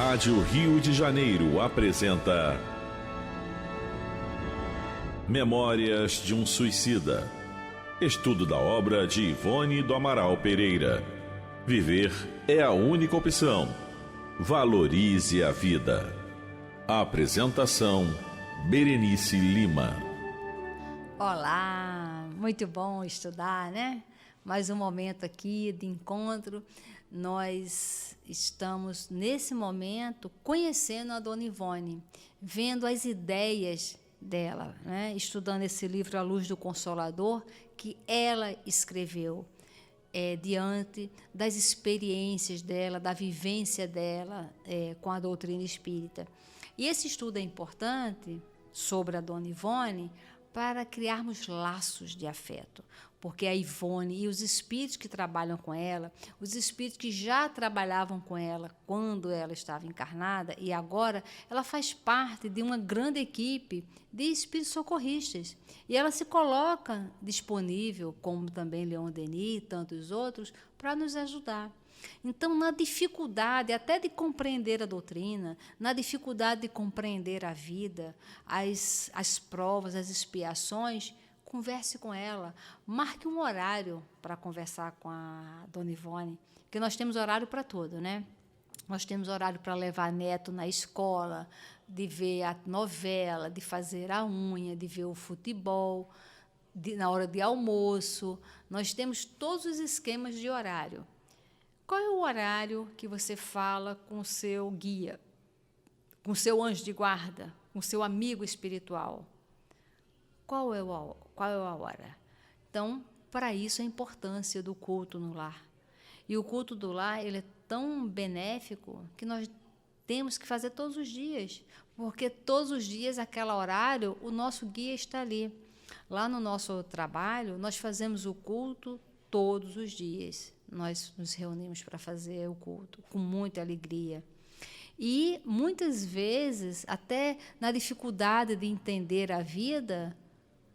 Rádio Rio de Janeiro apresenta Memórias de um Suicida. Estudo da obra de Ivone do Amaral Pereira. Viver é a única opção. Valorize a vida. Apresentação: Berenice Lima. Olá, muito bom estudar, né? Mais um momento aqui de encontro. Nós estamos, nesse momento, conhecendo a Dona Ivone, vendo as ideias dela, né? Estudando esse livro A Luz do Consolador, que ela escreveu diante das experiências dela, da vivência dela com a doutrina espírita. E esse estudo é importante sobre a Dona Ivone para criarmos laços de afeto, porque a Ivone e os espíritos que trabalham com ela, os espíritos que já trabalhavam com ela quando ela estava encarnada, e agora ela faz parte de uma grande equipe de espíritos socorristas, e ela se coloca disponível, como também Leon Denis e tantos outros, para nos ajudar. Então, na dificuldade até de compreender a doutrina, na dificuldade de compreender a vida, as provas, as expiações, converse com ela, marque um horário para conversar com a Dona Ivone, porque nós temos horário para tudo, né? Nós temos horário para levar neto na escola, de ver a novela, de fazer a unha, de ver o futebol, na hora de almoço. Nós temos todos os esquemas de horário. Qual é o horário que você fala com o seu guia, com o seu anjo de guarda, com o seu amigo espiritual? Qual é a hora? Então, para isso, a importância do culto no lar. E o culto do lar, ele é tão benéfico que nós temos que fazer todos os dias, porque todos os dias, aquele horário, o nosso guia está ali. Lá no nosso trabalho, nós fazemos o culto todos os dias. Nós nos reunimos para fazer o culto com muita alegria. E, muitas vezes, até na dificuldade de entender a vida,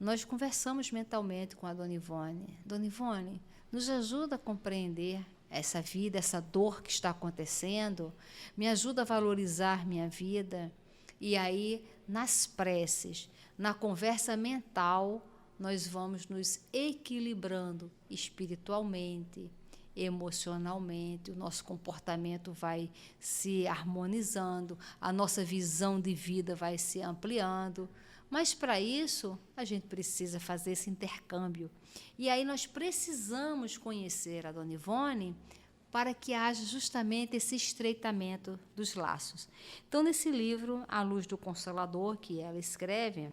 nós conversamos mentalmente com a Dona Ivone. Dona Ivone, nos ajuda a compreender essa vida, essa dor que está acontecendo, me ajuda a valorizar minha vida. E aí, nas preces, na conversa mental, nós vamos nos equilibrando espiritualmente, emocionalmente, o nosso comportamento vai se harmonizando, a nossa visão de vida vai se ampliando. Mas, para isso, a gente precisa fazer esse intercâmbio. E aí nós precisamos conhecer a Dona Ivone para que haja justamente esse estreitamento dos laços. Então, nesse livro, A Luz do Consolador, que ela escreve,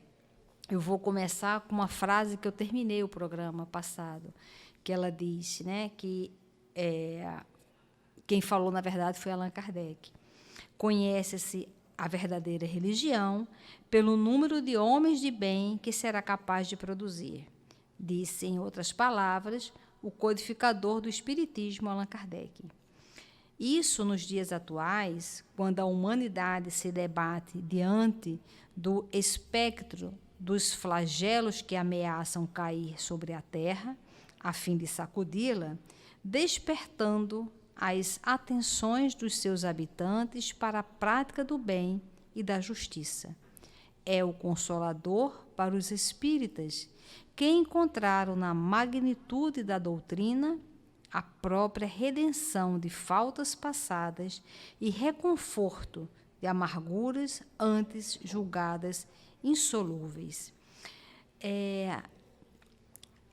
eu vou começar com uma frase que eu terminei o programa passado, que ela disse, né, que quem falou, na verdade, foi Allan Kardec. Conhece-se a verdadeira religião pelo número de homens de bem que será capaz de produzir. Disse, em outras palavras, o codificador do Espiritismo, Allan Kardec. Isso, nos dias atuais, quando a humanidade se debate diante do espectro dos flagelos que ameaçam cair sobre a terra, a fim de sacudi-la, despertando as atenções dos seus habitantes para a prática do bem e da justiça. É o consolador para os espíritas, que encontraram na magnitude da doutrina a própria redenção de faltas passadas e reconforto de amarguras antes julgadas insolúveis.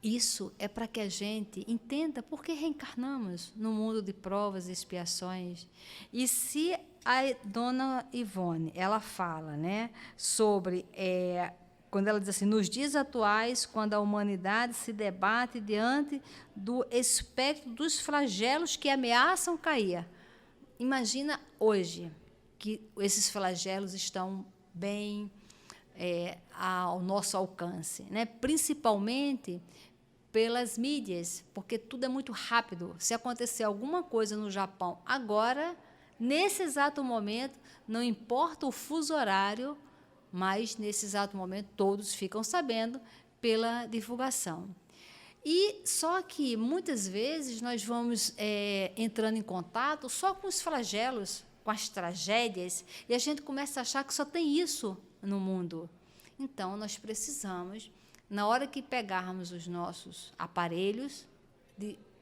Isso é para que a gente entenda por que reencarnamos no mundo de provas e expiações. E se a Dona Ivone, ela fala, né, sobre, quando ela diz assim, nos dias atuais, quando a humanidade se debate diante do espectro dos flagelos que ameaçam cair. Imagina hoje que esses flagelos estão bem ao nosso alcance, né? Principalmente pelas mídias, porque tudo é muito rápido. Se acontecer alguma coisa no Japão agora, nesse exato momento, não importa o fuso horário, mas nesse exato momento todos ficam sabendo pela divulgação. E só que muitas vezes nós vamos entrando em contato só com os flagelos, com as tragédias, e a gente começa a achar que só tem isso no mundo. Então, nós precisamos, na hora que pegarmos os nossos aparelhos,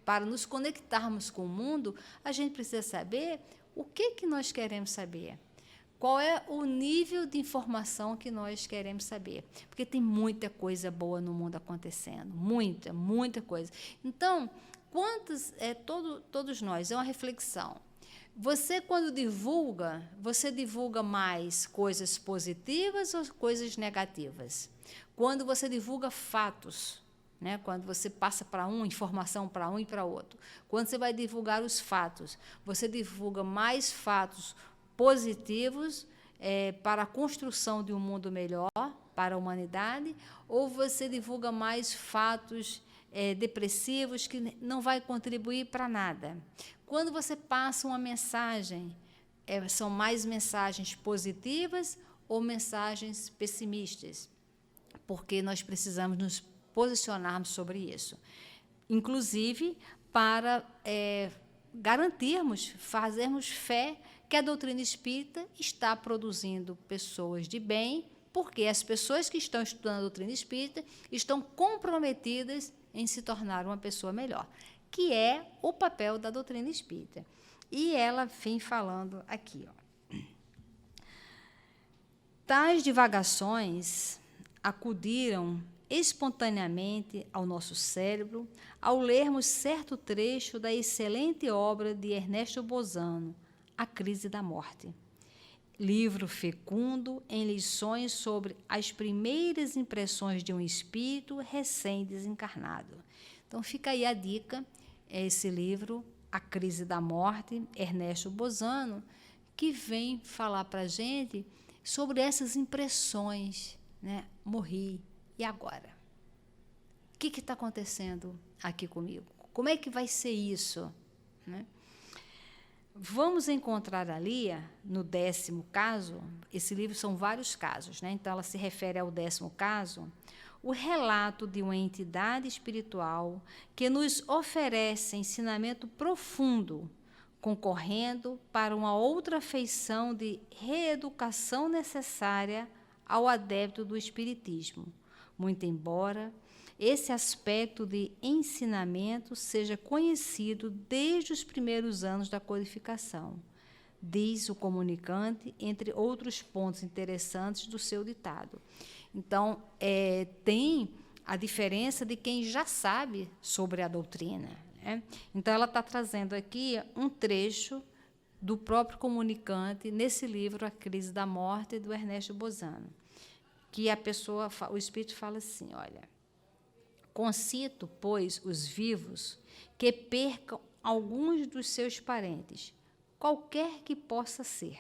para nos conectarmos com o mundo, a gente precisa saber o que nós queremos saber. Qual é o nível de informação que nós queremos saber? Porque tem muita coisa boa no mundo acontecendo, muita coisa. Então, todos nós, é uma reflexão. Você, quando divulga, você divulga mais coisas positivas ou coisas negativas? Quando você divulga fatos, né? Quando você passa para informação para um e para outro. Quando você vai divulgar os fatos, você divulga mais fatos positivos para a construção de um mundo melhor para a humanidade, ou você divulga mais fatos depressivos que não vai contribuir para nada? Quando você passa uma mensagem, são mais mensagens positivas ou mensagens pessimistas? Porque nós precisamos nos posicionarmos sobre isso. Inclusive, para garantirmos, fazermos fé que a doutrina espírita está produzindo pessoas de bem, porque as pessoas que estão estudando a doutrina espírita estão comprometidas em se tornar uma pessoa melhor, que é o papel da doutrina espírita. E ela vem falando aqui, ó. Tais divagações acudiram espontaneamente ao nosso cérebro ao lermos certo trecho da excelente obra de Ernesto Bozano, A Crise da Morte. Livro fecundo em lições sobre as primeiras impressões de um espírito recém-desencarnado. Então, fica aí a dica, esse livro, A Crise da Morte, Ernesto Bozano, que vem falar para a gente sobre essas impressões, né? Morri, e agora? O que está acontecendo aqui comigo? Como é que vai ser isso, né? Vamos encontrar ali, no 10º caso, esse livro são vários casos, né? Então ela se refere ao 10º caso, o relato de uma entidade espiritual que nos oferece ensinamento profundo, concorrendo para uma outra feição de reeducação necessária ao adepto do espiritismo, muito embora esse aspecto de ensinamento seja conhecido desde os primeiros anos da codificação, diz o comunicante, entre outros pontos interessantes do seu ditado. Então, tem a diferença de quem já sabe sobre a doutrina, né? Então, ela está trazendo aqui um trecho do próprio comunicante nesse livro, A Crise da Morte, do Ernesto Bozano, que o espírito fala assim, olha: concito, pois, os vivos que percam alguns dos seus parentes, qualquer que possa ser,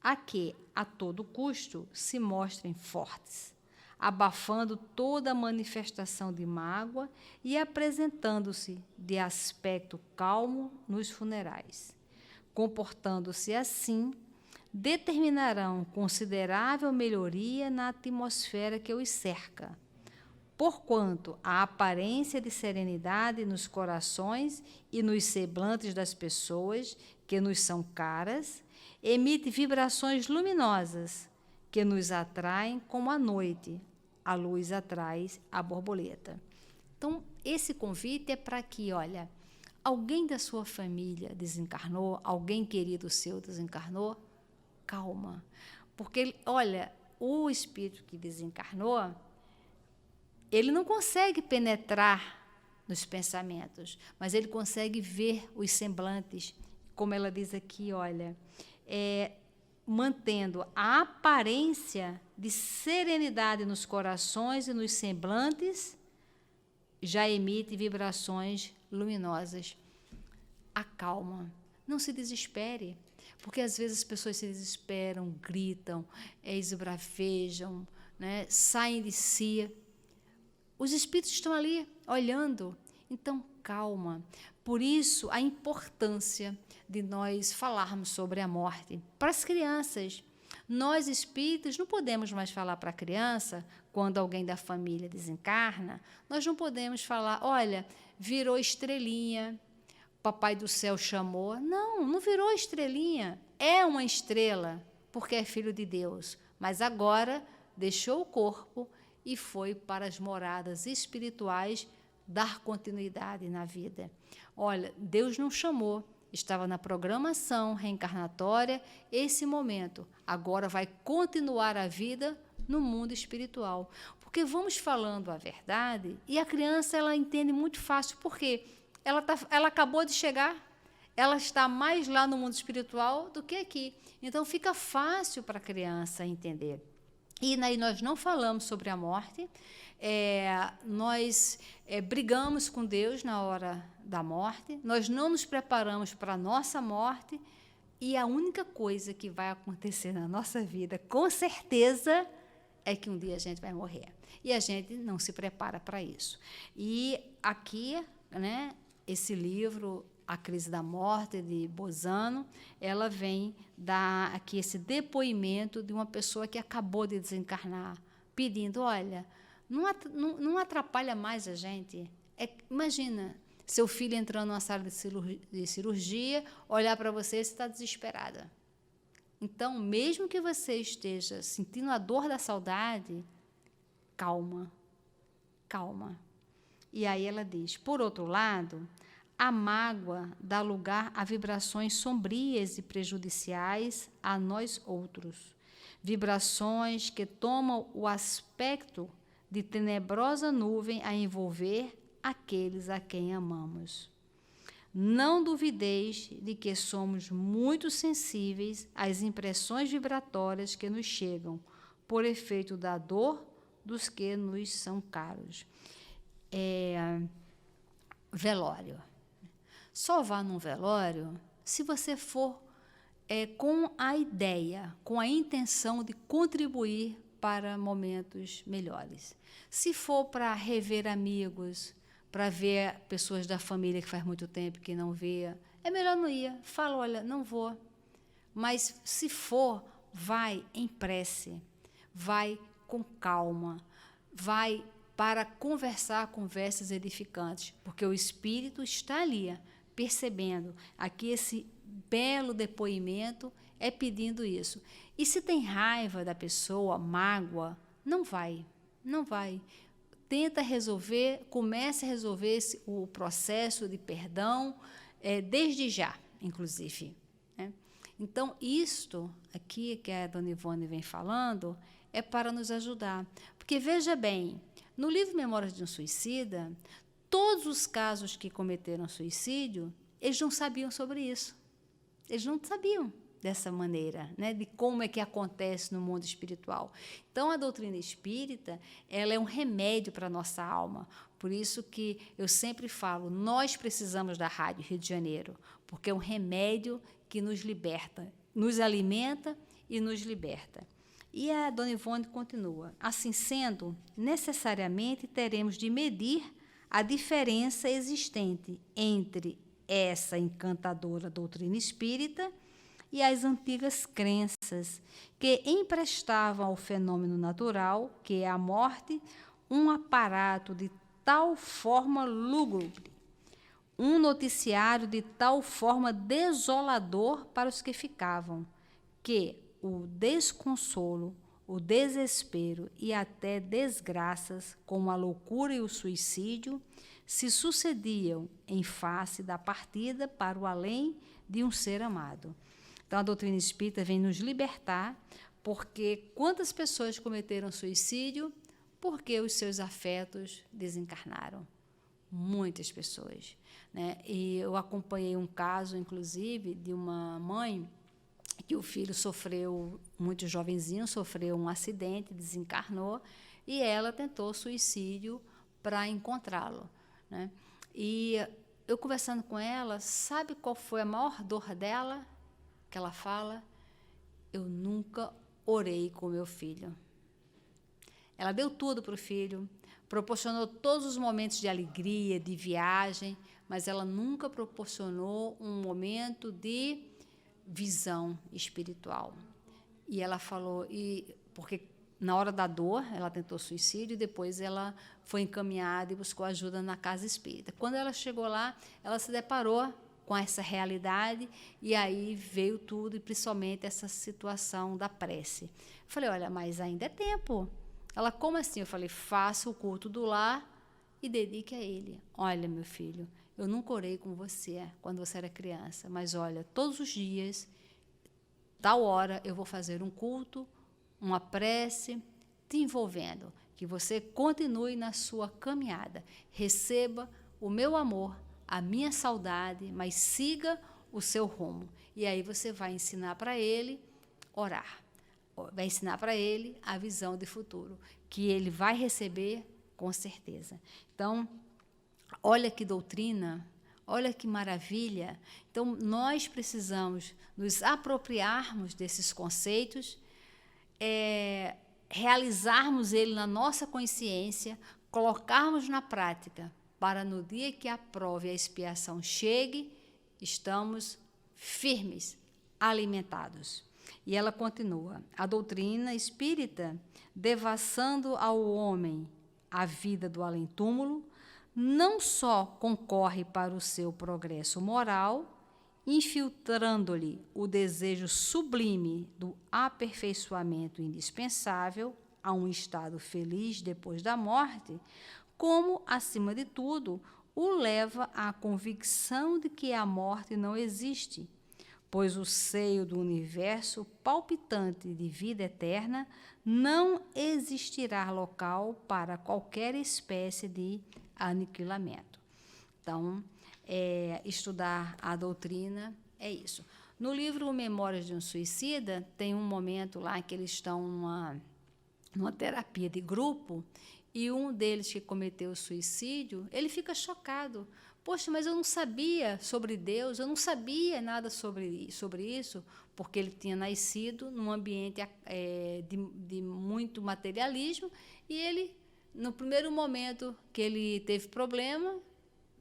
a que, a todo custo, se mostrem fortes, abafando toda manifestação de mágoa e apresentando-se de aspecto calmo nos funerais. Comportando-se assim, determinarão considerável melhoria na atmosfera que os cerca, porquanto a aparência de serenidade nos corações e nos semblantes das pessoas que nos são caras emite vibrações luminosas que nos atraem como a noite, a luz atrai a borboleta. Então, esse convite é para que, olha, alguém da sua família desencarnou, alguém querido seu desencarnou, calma. Porque, olha, o espírito que desencarnou, ele não consegue penetrar nos pensamentos, mas ele consegue ver os semblantes, como ela diz aqui, olha, mantendo a aparência de serenidade nos corações e nos semblantes, já emite vibrações luminosas. Acalma, não se desespere, porque às vezes as pessoas se desesperam, gritam, esbravejam, né, saem de si. Os espíritos estão ali olhando, então calma. Por isso, a importância de nós falarmos sobre a morte para as crianças. Nós, espíritas, não podemos mais falar para a criança, quando alguém da família desencarna, nós não podemos falar, olha, virou estrelinha, papai do céu chamou. Não, não virou estrelinha. é uma estrela porque é filho de Deus, mas agora deixou o corpo e foi para as moradas espirituais dar continuidade na vida. Olha, Deus não chamou, estava na programação reencarnatória esse momento. Agora vai continuar a vida no mundo espiritual. Porque vamos falando a verdade e a criança ela entende muito fácil. Por quê? Ela acabou de chegar, ela está mais lá no mundo espiritual do que aqui. Então fica fácil para a criança entender. E aí nós não falamos sobre a morte, nós brigamos com Deus na hora da morte, nós não nos preparamos para a nossa morte, e a única coisa que vai acontecer na nossa vida, com certeza, é que um dia a gente vai morrer. E a gente não se prepara para isso. E aqui, né, esse livro, A Crise da Morte, de Bozano, ela vem dar aqui esse depoimento de uma pessoa que acabou de desencarnar, pedindo, olha, não atrapalha mais a gente. Imagina, seu filho entrando numa sala de cirurgia, olhar para você e você está desesperada. Então, mesmo que você esteja sentindo a dor da saudade, calma, calma. E aí ela diz, por outro lado, a mágoa dá lugar a vibrações sombrias e prejudiciais a nós outros. Vibrações que tomam o aspecto de tenebrosa nuvem a envolver aqueles a quem amamos. Não duvideis de que somos muito sensíveis às impressões vibratórias que nos chegam, por efeito da dor dos que nos são caros. Velório. Só vá num velório se você for com a ideia, com a intenção de contribuir para momentos melhores. Se for para rever amigos, para ver pessoas da família que faz muito tempo que não vê, é melhor não ir. Fala, olha, não vou. Mas se for, vai em prece, vai com calma, vai para conversar conversas edificantes, porque o espírito está ali, percebendo. Aqui esse belo depoimento é pedindo isso. E se tem raiva da pessoa, mágoa, não vai. Tenta resolver, comece a resolver o processo de perdão, desde já, inclusive. Né? Então, isto aqui que a dona Ivone vem falando é para nos ajudar. Porque, veja bem, no livro Memórias de um Suicida, todos os casos que cometeram suicídio, eles não sabiam sobre isso. Eles não sabiam dessa maneira, né, de como é que acontece no mundo espiritual. Então, a doutrina espírita, ela é um remédio para a nossa alma. Por isso que eu sempre falo, nós precisamos da Rádio Rio de Janeiro, porque é um remédio que nos liberta, nos alimenta e nos liberta. E a dona Ivone continua, assim sendo, necessariamente teremos de medir a diferença existente entre essa encantadora doutrina espírita e as antigas crenças que emprestavam ao fenômeno natural, que é a morte, um aparato de tal forma lúgubre, um noticiário de tal forma desolador para os que ficavam, que o desconsolo, o desespero e até desgraças, como a loucura e o suicídio, se sucediam em face da partida para o além de um ser amado. Então, a doutrina espírita vem nos libertar, porque quantas pessoas cometeram suicídio porque os seus afetos desencarnaram? Muitas pessoas. Né? E eu acompanhei um caso, inclusive, de uma mãe que o filho sofreu, muito jovenzinho, sofreu um acidente, desencarnou, e ela tentou suicídio para encontrá-lo. Né? E eu conversando com ela, sabe qual foi a maior dor dela? Que ela fala, eu nunca orei com meu filho. Ela deu tudo para o filho, proporcionou todos os momentos de alegria, de viagem, mas ela nunca proporcionou um momento de visão espiritual. E ela falou, porque na hora da dor, ela tentou suicídio e depois ela foi encaminhada e buscou ajuda na casa espírita. Quando ela chegou lá, ela se deparou com essa realidade, e aí veio tudo, e principalmente essa situação da prece. Eu falei, olha, mas ainda é tempo. Ela, como assim? Eu falei, faça o culto do lar e dedique a ele. Olha, meu filho, eu nunca orei com você quando você era criança, mas olha, todos os dias, tal hora, eu vou fazer um culto, uma prece, te envolvendo, que você continue na sua caminhada, receba o meu amor, a minha saudade, mas siga o seu rumo. E aí você vai ensinar para ele orar, vai ensinar para ele a visão de futuro, que ele vai receber com certeza. Então, olha que doutrina, olha que maravilha. Então, nós precisamos nos apropriarmos desses conceitos, realizarmos ele na nossa consciência, colocarmos na prática, para no dia que a prova e a expiação chegue, estamos firmes, alimentados. E ela continua, a doutrina espírita, devassando ao homem a vida do além-túmulo, não só concorre para o seu progresso moral, infiltrando-lhe o desejo sublime do aperfeiçoamento indispensável a um estado feliz depois da morte, como, acima de tudo, o leva à convicção de que a morte não existe, pois o seio do universo palpitante de vida eterna não existirá local para qualquer espécie de aniquilamento. Então, estudar a doutrina é isso. No livro Memórias de um Suicida, tem um momento lá que eles estão numa terapia de grupo, e um deles que cometeu o suicídio, ele fica chocado. Poxa, mas eu não sabia sobre Deus, eu não sabia nada sobre isso, porque ele tinha nascido num ambiente de muito materialismo, e ele, no primeiro momento que ele teve problema,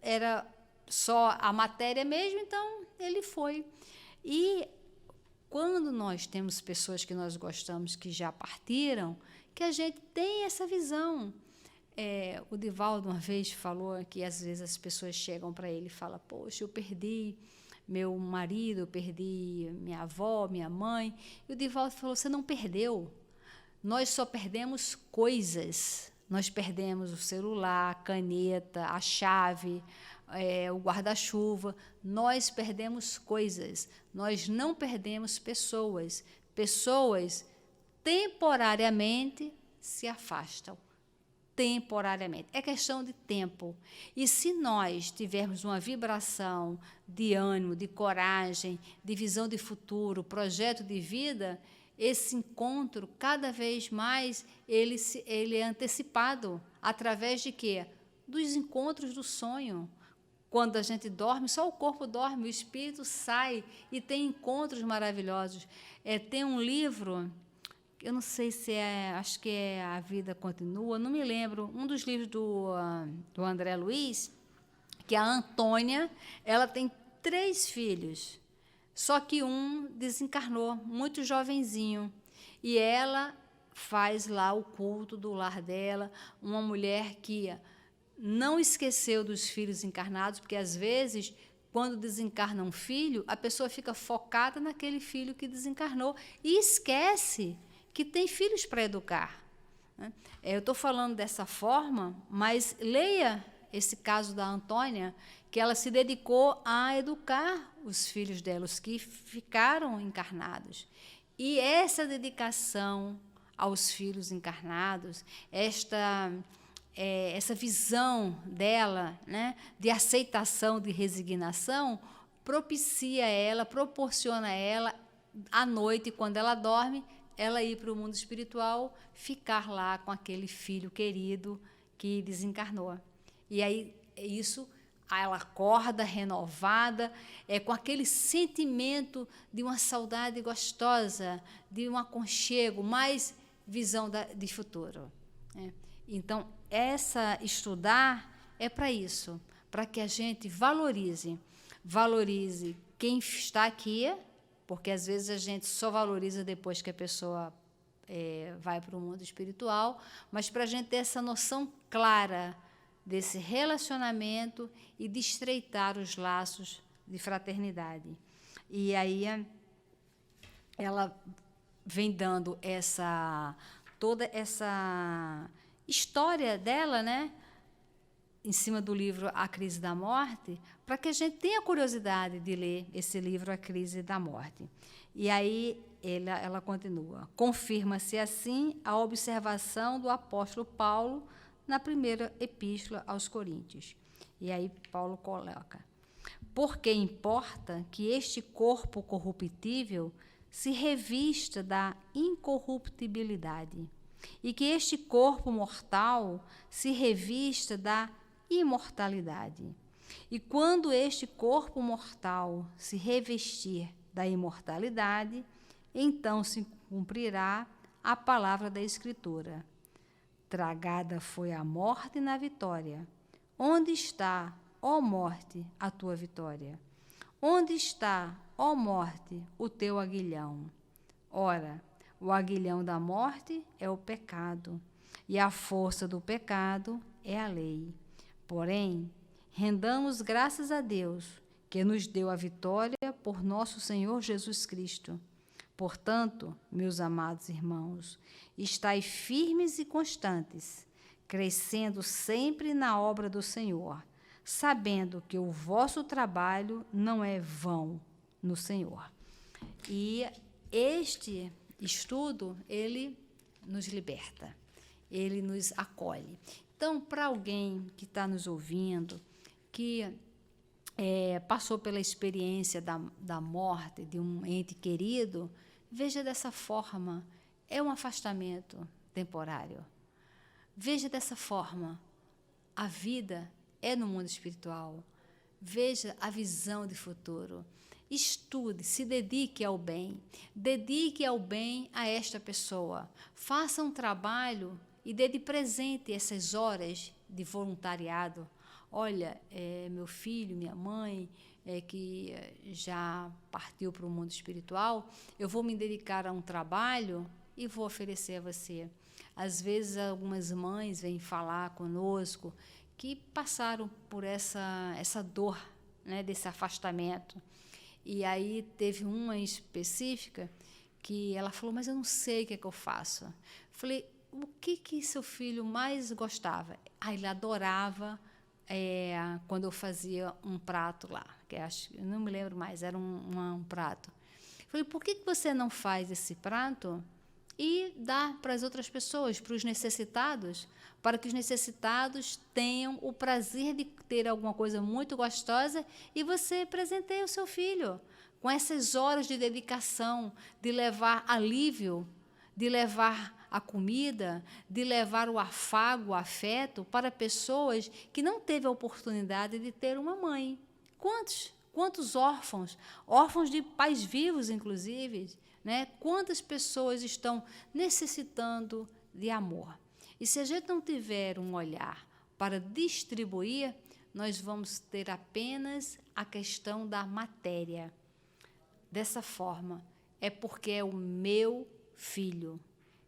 era só a matéria mesmo, então ele foi. E quando nós temos pessoas que nós gostamos que já partiram, que a gente tem essa visão. O Divaldo uma vez falou que às vezes as pessoas chegam para ele e falam, poxa, eu perdi meu marido, eu perdi minha avó, minha mãe. E o Divaldo falou, você não perdeu. Nós só perdemos coisas. Nós perdemos o celular, a caneta, a chave, o guarda-chuva. Nós perdemos coisas. Nós não perdemos pessoas. Pessoas temporariamente se afastam. Temporariamente. É questão de tempo. E se nós tivermos uma vibração de ânimo, de coragem, de visão de futuro, projeto de vida, esse encontro, cada vez mais, ele é antecipado. Através de quê? Dos encontros do sonho. Quando a gente dorme, só o corpo dorme, o espírito sai e tem encontros maravilhosos. Tem um livro, eu não sei se acho que é A Vida Continua, não me lembro, um dos livros do André Luiz, que a Antônia, ela tem 3 filhos, só que um desencarnou, muito jovenzinho, e ela faz lá o culto do lar dela, uma mulher que não esqueceu dos filhos encarnados, porque às vezes, quando desencarna um filho, a pessoa fica focada naquele filho que desencarnou e esquece que tem filhos para educar. Eu estou falando dessa forma, mas leia esse caso da Antônia, que ela se dedicou a educar os filhos dela, os que ficaram encarnados. E essa dedicação aos filhos encarnados, essa visão dela, né, de aceitação, de resignação, propicia ela, proporciona a ela, à noite, quando ela dorme, ela ir para o mundo espiritual, ficar lá com aquele filho querido que desencarnou. E aí, ela acorda renovada, com aquele sentimento de uma saudade gostosa, de um aconchego, mais visão de futuro. Então, estudar é para isso, para que a gente valorize quem está aqui, porque às vezes a gente só valoriza depois que a pessoa vai para o mundo espiritual, mas para a gente ter essa noção clara desse relacionamento e de estreitar os laços de fraternidade. E aí ela vem dando toda essa história dela, né, em cima do livro A Crise da Morte, para que a gente tenha curiosidade de ler esse livro, A Crise da Morte. E aí ela continua. Confirma-se assim a observação do apóstolo Paulo na primeira epístola aos Coríntios. E aí Paulo coloca: porque importa que este corpo corruptível se revista da incorruptibilidade, e que este corpo mortal se revista da imortalidade. E quando este corpo mortal se revestir da imortalidade, então se cumprirá a palavra da Escritura: tragada foi a morte na vitória. Onde está, ó morte, a tua vitória? Onde está, ó morte, o teu aguilhão? Ora, o aguilhão da morte é o pecado, e a força do pecado é a lei. Porém, rendamos graças a Deus, que nos deu a vitória por nosso Senhor Jesus Cristo. Portanto, meus amados irmãos, estai firmes e constantes, crescendo sempre na obra do Senhor, sabendo que o vosso trabalho não é vão no Senhor. E este estudo, ele nos liberta, ele nos acolhe. Então, para alguém que está nos ouvindo, que passou pela experiência da morte de um ente querido, veja dessa forma, é um afastamento temporário. Veja dessa forma, a vida é no mundo espiritual. Veja a visão de futuro. Estude, se dedique ao bem. Dedique ao bem a esta pessoa. Faça um trabalho e dê de presente essas horas de voluntariado. Olha, meu filho, minha mãe, que já partiu para o mundo espiritual, eu vou me dedicar a um trabalho e vou oferecer a você. Às vezes, algumas mães vêm falar conosco que passaram por essa dor, né, desse afastamento. E aí teve uma específica que ela falou, mas eu não sei o que é que eu faço. Falei, o que seu filho mais gostava? Ele adorava quando eu fazia um prato lá, que eu não me lembro mais, era um prato. Falei, por que você não faz esse prato e dá para as outras pessoas, para os necessitados, para que os necessitados tenham o prazer de ter alguma coisa muito gostosa e você presenteie o seu filho com essas horas de dedicação, de levar alívio, de levar a comida, de levar o afago, o afeto para pessoas que não teve a oportunidade de ter uma mãe. Quantos órfãos de pais vivos, inclusive, né? Quantas pessoas estão necessitando de amor? E se a gente não tiver um olhar para distribuir, nós vamos ter apenas a questão da matéria. Dessa forma, é porque é o meu filho,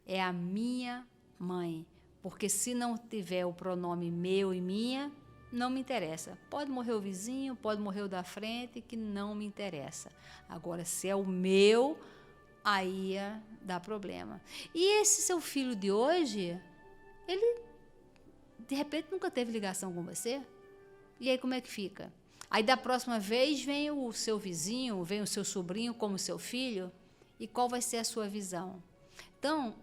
é a minha mãe, porque se não tiver o pronome meu e minha, não me interessa. Pode morrer o vizinho, pode morrer o da frente, que não me interessa. Agora, se é o meu, aí dá problema. E esse seu filho de hoje, ele, de repente, nunca teve ligação com você? E aí, como é que fica? Aí, da próxima vez, vem o seu vizinho, vem o seu sobrinho como seu filho, e qual vai ser a sua visão? Então,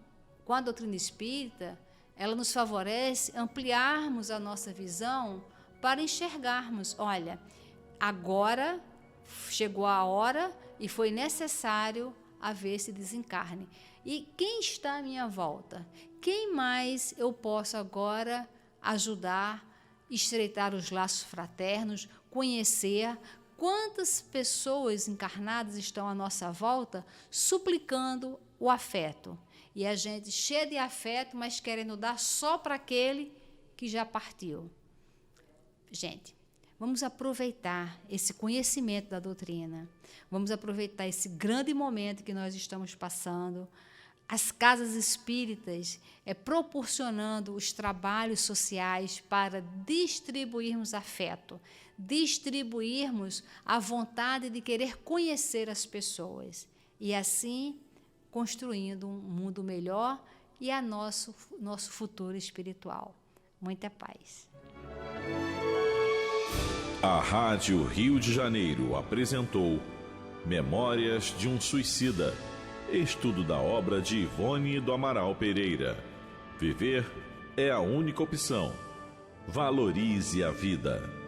com a doutrina espírita, ela nos favorece ampliarmos a nossa visão para enxergarmos, olha, agora chegou a hora e foi necessário haver esse desencarne. E quem está à minha volta? Quem mais eu posso agora ajudar, estreitar os laços fraternos, conhecer? Quantas pessoas encarnadas estão à nossa volta suplicando o afeto? E a gente cheia de afeto, mas querendo dar só para aquele que já partiu. Gente, vamos aproveitar esse conhecimento da doutrina. Vamos aproveitar esse grande momento que nós estamos passando. As casas espíritas proporcionando os trabalhos sociais para distribuirmos afeto. distribuirmos a vontade de querer conhecer as pessoas e assim construindo um mundo melhor e a nosso futuro espiritual. Muita paz. A Rádio Rio de Janeiro apresentou Memórias de um Suicida, estudo da obra de Ivone do Amaral Pereira. Viver é a única opção. Valorize a vida.